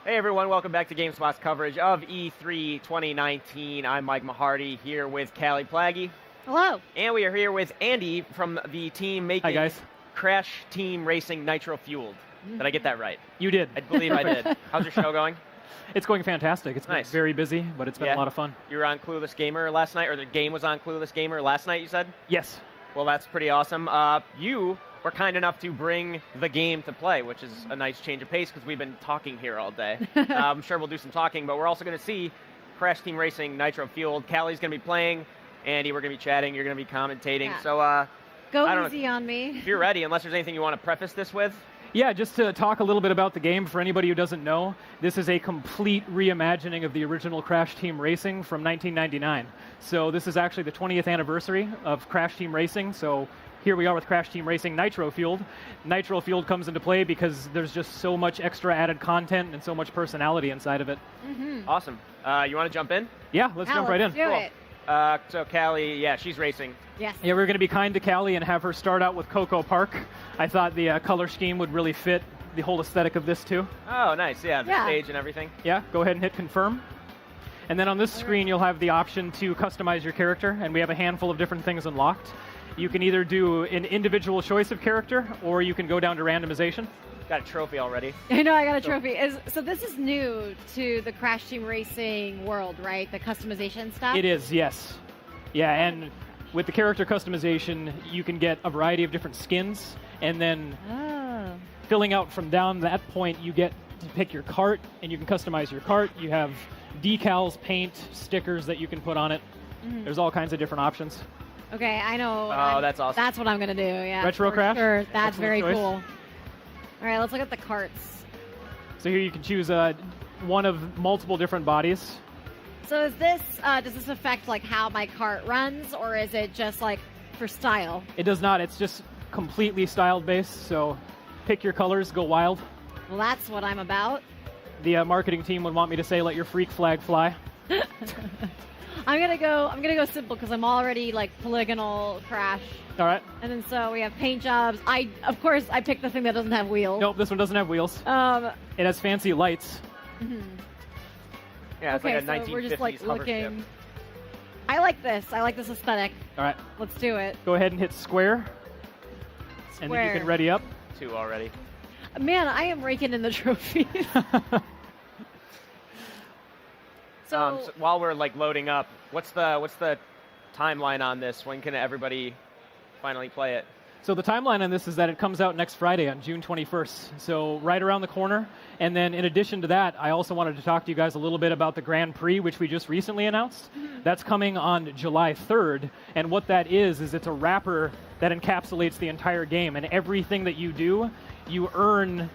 Hey everyone, welcome back to GameSpot's coverage of E3 2019. I'm Mike Mahardy here with Callie Plagge. Hello. And we are here with Andy from the team making Hi guys. Crash Team Racing Nitro-Fueled. Did I get that right? You did. I believe I did. How's your show going? It's going fantastic. It's been very busy, but it's been a lot of fun. You were on Clueless Gamer last night, or the game was on Clueless Gamer last night, you said? Yes. Well, that's pretty awesome. You were kind enough to bring the game to play, which is a nice change of pace because we've been talking here all day. I'm sure we'll do some talking, but we're also going to see Crash Team Racing Nitro-Fueled. Callie's going to be playing. Andy, we're going to be chatting. You're going to be commentating. Yeah. So, Go easy on me. If you're ready, unless there's anything you want to preface this with. Yeah, just to talk a little bit about the game, for anybody who doesn't know, this is a complete reimagining of the original Crash Team Racing from 1999. So this is actually the 20th anniversary of Crash Team Racing, so here we are with Crash Team Racing Nitro-Fueled. Nitro-Fueled comes into play because there's just so much extra added content and so much personality inside of it. Awesome. You want to jump in? Yeah, let's jump right in. Do it. So Callie, yeah, she's racing. Yes. Yeah, we're going to be kind to Callie and have her start out with Coco Park. I thought the color scheme would really fit the whole aesthetic of this too. Oh, nice. Yeah, the stage and everything. Yeah, go ahead and hit confirm. And then on this screen, you'll have the option to customize your character, and we have a handful of different things unlocked. You can either do an individual choice of character, or you can go down to randomization. Got a trophy already. I know I got a trophy. So this is new to the Crash Team Racing world, right? The customization stuff? It is, yes. Yeah, and with the character customization, you can get a variety of different skins, and then filling out from down that point, you get to pick your cart, and you can customize your cart. You have decals, paint, stickers that you can put on it. There's all kinds of different options. Okay, I know. Oh, that's awesome. That's what I'm going to do, yeah. Retro Crash? Sure. That's very choice. cool. All right, let's look at the carts. So here you can choose one of multiple different bodies. So is this, does this affect like how my cart runs, or is it just like for style? It does not. It's just completely styled based, so pick your colors, go wild. Well, that's what I'm about. The marketing team would want me to say, let your freak flag fly. I'm gonna go simple because I'm already like polygonal Crash. All right. And then so we have paint jobs. Of course I picked the thing that doesn't have wheels. Nope, this one doesn't have wheels. It has fancy lights. Yeah, it's okay, like a 1950s so we're just like hover looking. ship. I like this. I like this aesthetic. All right. Let's do it. Go ahead and hit square. And then you can ready up. 2 already. Man, I am raking in the trophies. So while we're like loading up, what's the timeline on this? When can everybody finally play it? So the timeline on this is that it comes out next Friday on June 21st. So right around the corner. And then in addition to that, I also wanted to talk to you guys a little bit about the Grand Prix, which we just recently announced. That's coming on July 3rd. And what that is it's a wrapper that encapsulates the entire game. And everything that you do, you earn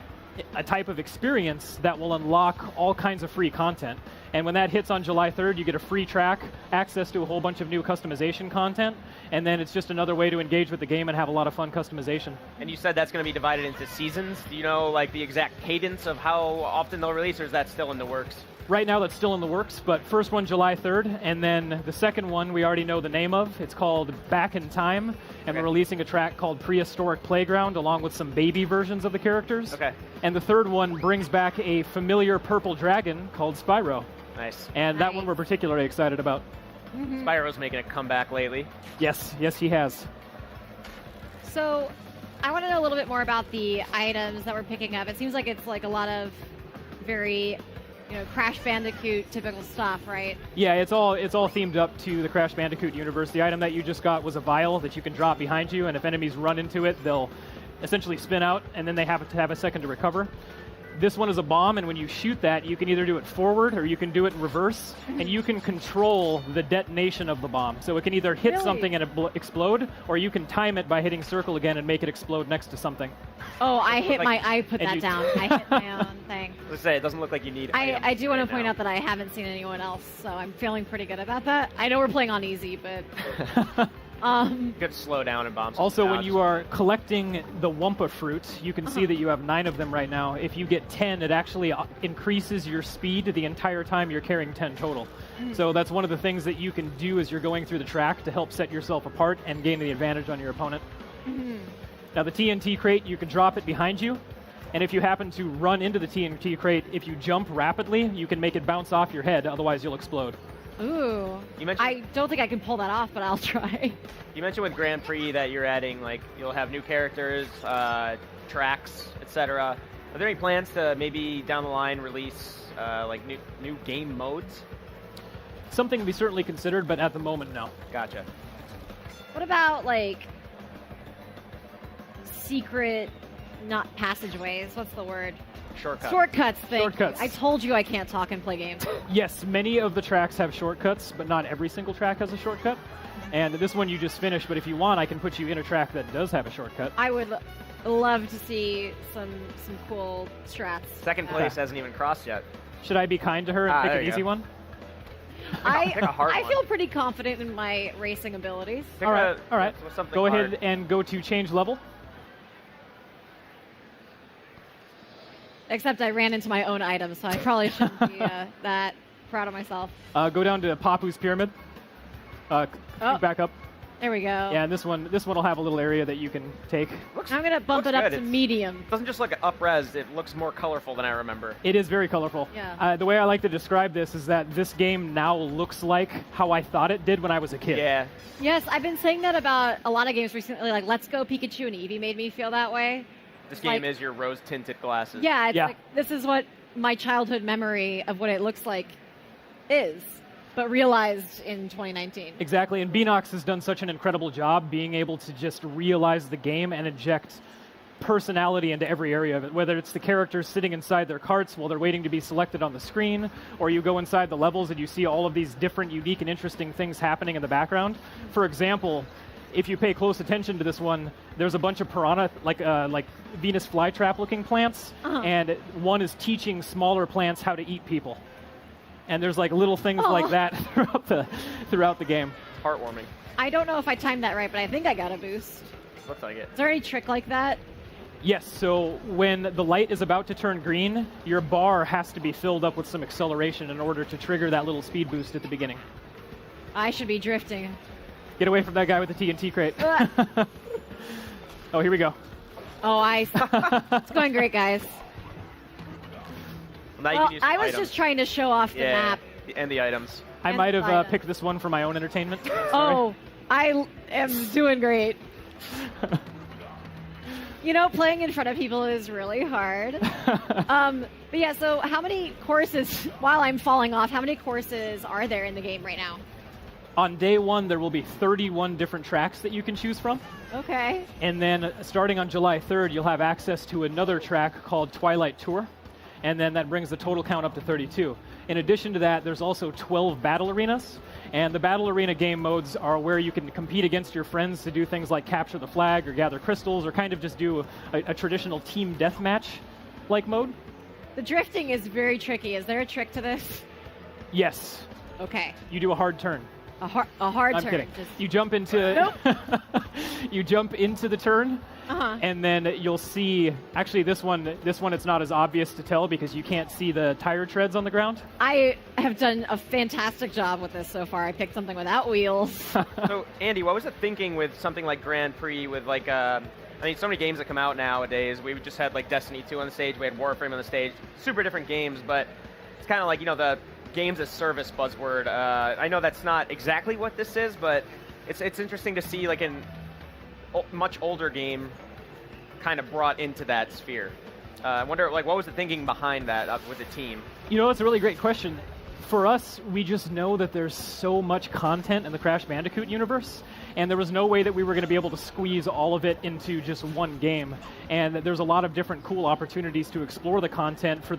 a type of experience that will unlock all kinds of free content. And when that hits on July 3rd, you get a free track, access to a whole bunch of new customization content, and then it's just another way to engage with the game and have a lot of fun customization. And you said that's going to be divided into seasons. Do you know like the exact cadence of how often they'll release, or is that still in the works? Right now that's still in the works, but first one July 3rd, and then the second one we already know the name of. It's called Back in Time, and we're releasing a track called Prehistoric Playground along with some baby versions of the characters. Okay. And the third one brings back a familiar purple dragon called Spyro. Nice. And that one we're particularly excited about. Spyro's making a comeback lately. Yes, he has. So I want to know a little bit more about the items that we're picking up. It seems like it's like a lot of very, Crash Bandicoot typical stuff, right? Yeah, it's all themed up to the Crash Bandicoot universe. The item that you just got was a vial that you can drop behind you, and if enemies run into it, they'll essentially spin out, and then they have to have a second to recover. This one is a bomb, and when you shoot that, you can either do it forward or you can do it in reverse, and you can control the detonation of the bomb. So it can either hit something and explode, or you can time it by hitting circle again and make it explode next to something. Oh, I put that down. I hit my own thing. Let's say it doesn't look like you need. I do want to point out that I haven't seen anyone else, so I'm feeling pretty good about that. I know we're playing on easy, but Good slow down and bombs. Also, when you are collecting the Wumpa fruit, you can see that you have 9 of them right now. If you get 10, it actually increases your speed the entire time you're carrying 10 total. So that's one of the things that you can do as you're going through the track to help set yourself apart and gain the advantage on your opponent. Now the TNT crate, you can drop it behind you. And if you happen to run into the TNT crate, if you jump rapidly, you can make it bounce off your head, otherwise you'll explode. Ooh. I don't think I can pull that off, but I'll try. You mentioned with Grand Prix that you're adding, like, you'll have new characters, tracks, etc. Are there any plans to maybe down the line release like new game modes? Something to be certainly considered, but at the moment, no. Gotcha. What about, like, secret, not passageways? What's the word? Shortcuts. Shortcuts thing. Shortcuts. I told you I can't talk and play games. Yes, many of the tracks have shortcuts, but not every single track has a shortcut. And this one you just finished, but if you want, I can put you in a track that does have a shortcut. I would love to see some cool strats. Second place hasn't even crossed yet. Should I be kind to her and pick an easy one? Pick a hard I one. feel pretty confident in my racing abilities. Pick all right. something Go hard. ahead and go to change level. Except I ran into my own items, so I probably shouldn't be that proud of myself. Go down to Papu's Pyramid. Back up. There we go. Yeah, and this one will have a little area that you can take. I'm going to bump it up to medium. It doesn't just look up-res, it looks more colorful than I remember. It is very colorful. Yeah. The way I like to describe this is that this game now looks like how I thought it did when I was a kid. Yeah. Yes, I've been saying that about a lot of games recently, like Let's Go Pikachu and Eevee made me feel that way. This game is your rose-tinted glasses. Yeah, it's like, this is what my childhood memory of what it looks like is, but realized in 2019. Exactly, and Beanox has done such an incredible job being able to just realize the game and inject personality into every area of it, whether it's the characters sitting inside their carts while they're waiting to be selected on the screen, or you go inside the levels and you see all of these different, unique, and interesting things happening in the background. For example, if you pay close attention to this one, there's a bunch of piranha, like Venus flytrap-looking plants, and one is teaching smaller plants how to eat people. And there's like little things like that throughout the game. Heartwarming. I don't know if I timed that right, but I think I got a boost. Looks like it. Is there any trick like that? Yes, so when the light is about to turn green, your bar has to be filled up with some acceleration in order to trigger that little speed boost at the beginning. I should be drifting. Get away from that guy with the TNT crate. Oh, here we go. Oh, it's going great, guys. Well, I was just trying to show off the map. And the items. I might have picked this one for my own entertainment. Oh, I am doing great. You know, playing in front of people is really hard. But yeah, so how many courses, while I'm falling off, how many courses are there in the game right now? On day one, there will be 31 different tracks that you can choose from. Okay. And then starting on July 3rd, you'll have access to another track called Twilight Tour. And then that brings the total count up to 32. In addition to that, there's also 12 battle arenas. And the battle arena game modes are where you can compete against your friends to do things like capture the flag or gather crystals or kind of just do a traditional team deathmatch-like mode. The drifting is very tricky. Is there a trick to this? Yes. Okay. You do a hard turn. A hard I'm turn. kidding. You jump into you jump into the turn, and then you'll see. Actually, this one it's not as obvious to tell because you can't see the tire treads on the ground. I have done a fantastic job with this so far. I picked something without wheels. So, Andy, what was the thinking with something like Grand Prix? With like, I mean, so many games that come out nowadays. We just had like Destiny 2 on the stage. We had Warframe on the stage. Super different games, but it's kind of like, you know, the games as service buzzword. I know that's not exactly what this is, but it's interesting to see like a much older game kind of brought into that sphere. I wonder, like, what was the thinking behind that with the team? You know, it's a really great question. For us, we just know that there's so much content in the Crash Bandicoot universe, and there was no way that we were going to be able to squeeze all of it into just one game. And there's a lot of different cool opportunities to explore the content for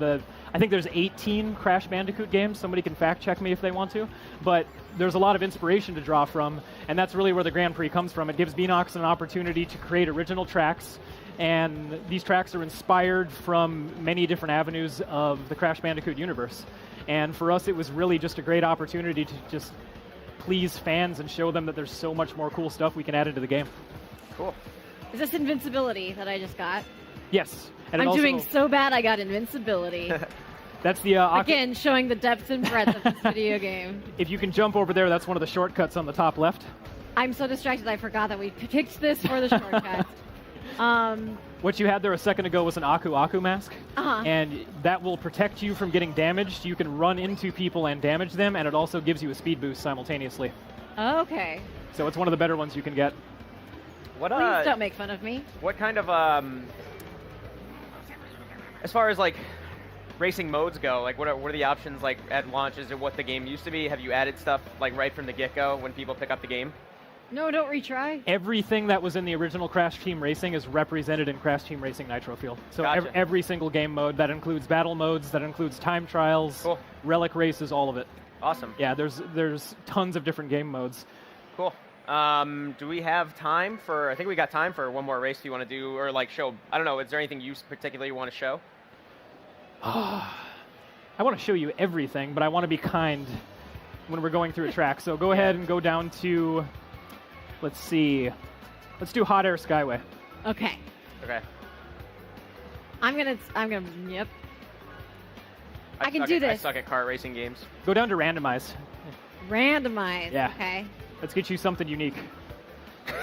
I think there's 18 Crash Bandicoot games. Somebody can fact check me if they want to. But there's a lot of inspiration to draw from, and that's really where the Grand Prix comes from. It gives Beanox an opportunity to create original tracks, and these tracks are inspired from many different avenues of the Crash Bandicoot universe. And for us, it was really just a great opportunity to just please fans and show them that there's so much more cool stuff we can add into the game. Cool. Is this invincibility that I just got? Yes. And I'm doing so bad I got invincibility. That's the... Again, showing the depth and breadth of this video game. If you can jump over there, that's one of the shortcuts on the top left. I'm so distracted I forgot that we picked this for the shortcut. What you had there a second ago was an Aku Aku mask, and that will protect you from getting damaged. You can run into people and damage them, and it also gives you a speed boost simultaneously. Okay. So it's one of the better ones you can get. What, Please don't make fun of me. What kind of, as far as like racing modes go, like what are the options like at launch? Is it what the game used to be? Have you added stuff like right from the get-go when people pick up the game? No, don't retry. Everything that was in the original Crash Team Racing is represented in Crash Team Racing Nitro-Fueled. So Gotcha. every single game mode, that includes battle modes, that includes time trials, Cool. relic races, all of it. Awesome. Yeah, there's tons of different game modes. Cool. Do we have time for, I think we got time for one more race you want to do, or like show, I don't know, is there anything you particularly want to show? I want to show you everything, but I want to be kind when we're going through a track. So go ahead and go down to, let's see, let's do Hot Air Skyway. Okay. Okay. Yep. I can do this. I suck at kart racing games. Go down to Randomize. Randomize. Yeah. Okay. Let's get you something unique. You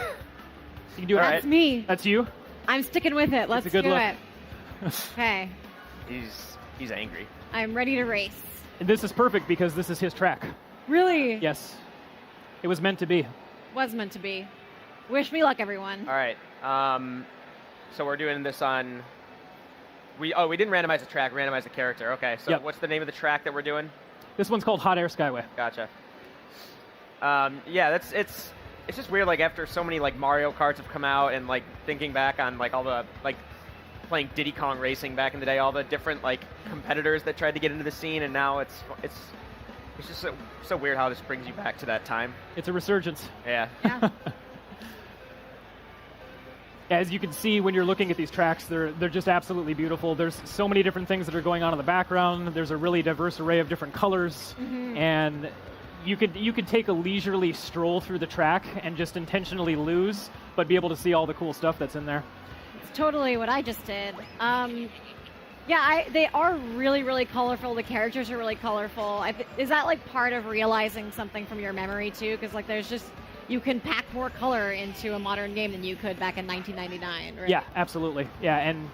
can do it. That's me. That's you? I'm sticking with it. Let's a good do look. it. Okay. He's angry. I'm ready to race. And this is perfect because this is his track. Really? Yes. It was meant to be. Was meant to be. Wish me luck, everyone. All right. So we're doing this on. We didn't randomize the track. Randomize the character. Okay. So Yep. what's the name of the track that we're doing? This one's called Hot Air Skyway. Gotcha. Yeah, it's just weird. Like after so many like Mario Karts have come out, and like thinking back on like all the like playing Diddy Kong Racing back in the day, all the different like competitors that tried to get into the scene, and now it's just so weird how this brings you back to that time. It's a resurgence. Yeah. Yeah. As you can see when you're looking at these tracks, they're just absolutely beautiful. There's so many different things that are going on in the background. There's a really diverse array of different colors, and you could take a leisurely stroll through the track and just intentionally lose, but be able to see all the cool stuff that's in there. It's totally what I just did. Yeah, they are really, really colorful. The characters are really colorful. Is that like part of realizing something from your memory too? Because like there's just, you can pack more color into a modern game than you could back in 1999, right? Yeah, absolutely. Yeah, and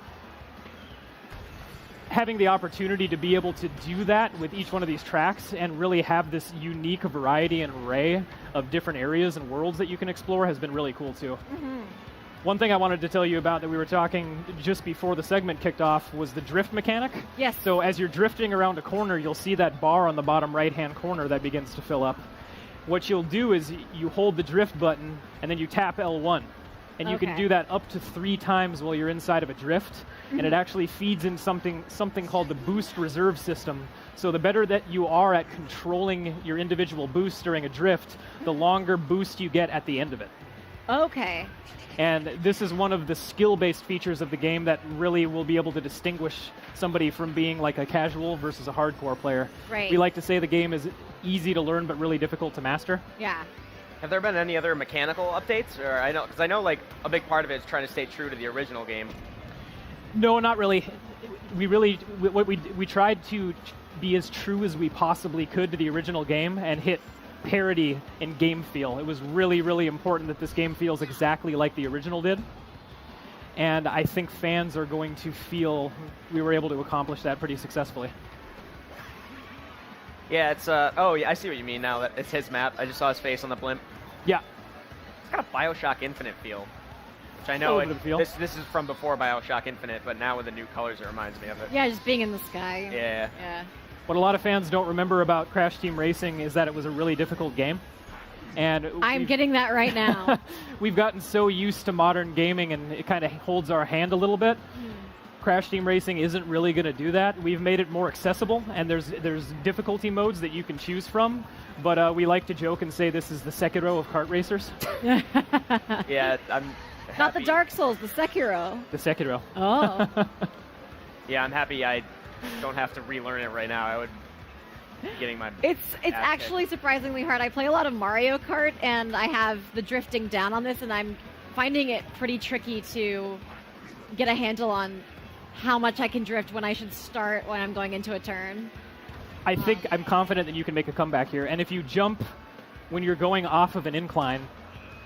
having the opportunity to be able to do that with each one of these tracks and really have this unique variety and array of different areas and worlds that you can explore has been really cool too. One thing I wanted to tell you about that we were talking just before the segment kicked off was the drift mechanic. Yes. So as you're drifting around a corner, you'll see that bar on the bottom right-hand corner that begins to fill up. What you'll do is you hold the drift button and then you tap L1. And you can do that up to 3 times while you're inside of a drift. And it actually feeds in something called the boost reserve system. So the better that you are at controlling your individual boosts during a drift, the longer boost you get at the end of it. Okay. And this is one of the skill-based features of the game that really will be able to distinguish somebody from being like a casual versus a hardcore player. Right. We like to say the game is easy to learn but really difficult to master. Yeah. Have there been any other mechanical updates? Or because I know like a big part of it is trying to stay true to the original game. No, not really. We tried to be as true as we possibly could to the original game and hit parity in game feel. It was really, really important that this game feels exactly like the original did. And I think fans are going to feel we were able to accomplish that pretty successfully. Yeah, it's oh yeah, I see what you mean now. That it's his map. I just saw his face on the blimp. Yeah. It's got a BioShock Infinite feel, which I know this is from before BioShock Infinite, but now with the new colors, it reminds me of it. Yeah, just being in the sky. Yeah. Yeah. What a lot of fans don't remember about Crash Team Racing is that it was a really difficult game. And I'm getting that right now. We've gotten so used to modern gaming and it kind of holds our hand a little bit. Crash Team Racing isn't really going to do that. We've made it more accessible, and there's difficulty modes that you can choose from, but we like to joke and say this is the Sekiro of kart racers. Yeah, I'm happy. Not the Dark Souls, the Sekiro. The Sekiro. Oh. Yeah, I'm happy I don't have to relearn it right now. I would be getting my It's actually surprisingly hard. I play a lot of Mario Kart, and I have the drifting down on this, and I'm finding it pretty tricky to get a handle on how much I can drift when I should start when I'm going into a turn. I think I'm confident that you can make a comeback here, and if you jump when you're going off of an incline,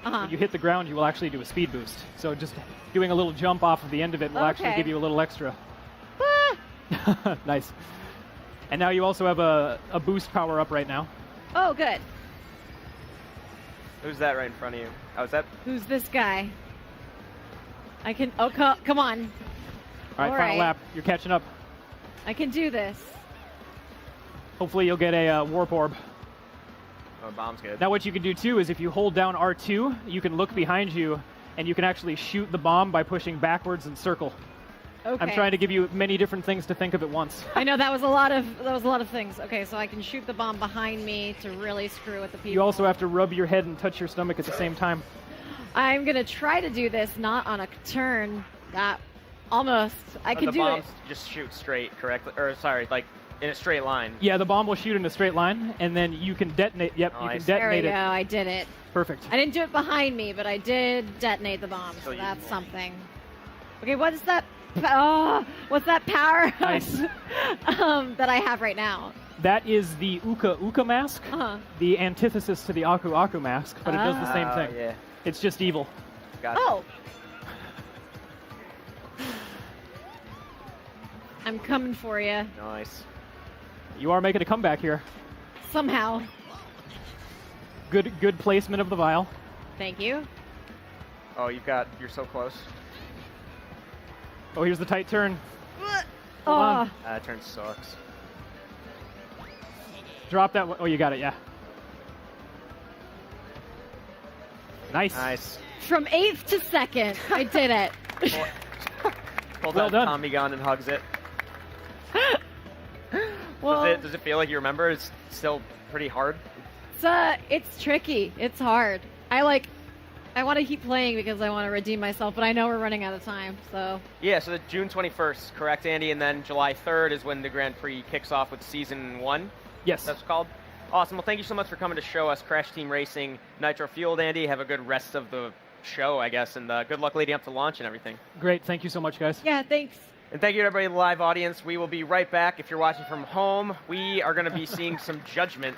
when you hit the ground, you will actually do a speed boost. So just doing a little jump off of the end of it will actually give you a little extra. Ah! Nice. And now you also have a boost power up right now. Oh, good. Who's that right in front of you? Oh, is that? Who's this guy? I can. Oh, come on. All right, final lap. You're catching up. I can do this. Hopefully you'll get a warp orb. Oh, bomb's good. Now what you can do too is if you hold down R2, you can look behind you and you can actually shoot the bomb by pushing backwards and circle. Okay. I'm trying to give you many different things to think of at once. I know that was a lot of things. Okay, so I can shoot the bomb behind me to really screw with the people. You also have to rub your head and touch your stomach at the same time. I'm gonna try to do this not on a turn. That almost I can do it. The bombs just shoot straight, correctly? Or sorry, like in a straight line. Yeah, the bomb will shoot in a straight line, and then you can detonate. Yep, you can detonate it. There we go. I did it. Perfect. I didn't do it behind me, but I did detonate the bomb, so that's something. Okay, what is that? Oh, what's that power nice. That I have right now? That is the Uka Uka mask, the antithesis to the Aku Aku mask, but it does the same thing. Yeah. It's just evil. Gotcha. Oh. I'm coming for you. Nice. You are making a comeback here. Somehow. Good placement of the vial. Thank you. Oh, you're so close. Oh, here's the tight turn. Hold on. That turn sucks. Drop that one. Oh, you got it, yeah. Nice. Nice. From 8th to 2nd, I did it. Pulls Well out done. Tommy gun and hugs it. Well, Does it feel like you remember? It's still pretty hard. It's tricky. It's hard. I want to keep playing because I want to redeem myself, but I know we're running out of time, so. Yeah, so the June 21st, correct, Andy? And then July 3rd is when the Grand Prix kicks off with Season 1. Yes. That's called. Awesome. Well, thank you so much for coming to show us Crash Team Racing Nitro-Fueled, Andy. Have a good rest of the show, I guess, and good luck leading up to launch and everything. Great. Thank you so much, guys. Yeah, thanks. And thank you to everybody in the live audience. We will be right back. If you're watching from home, we are going to be seeing some Judgment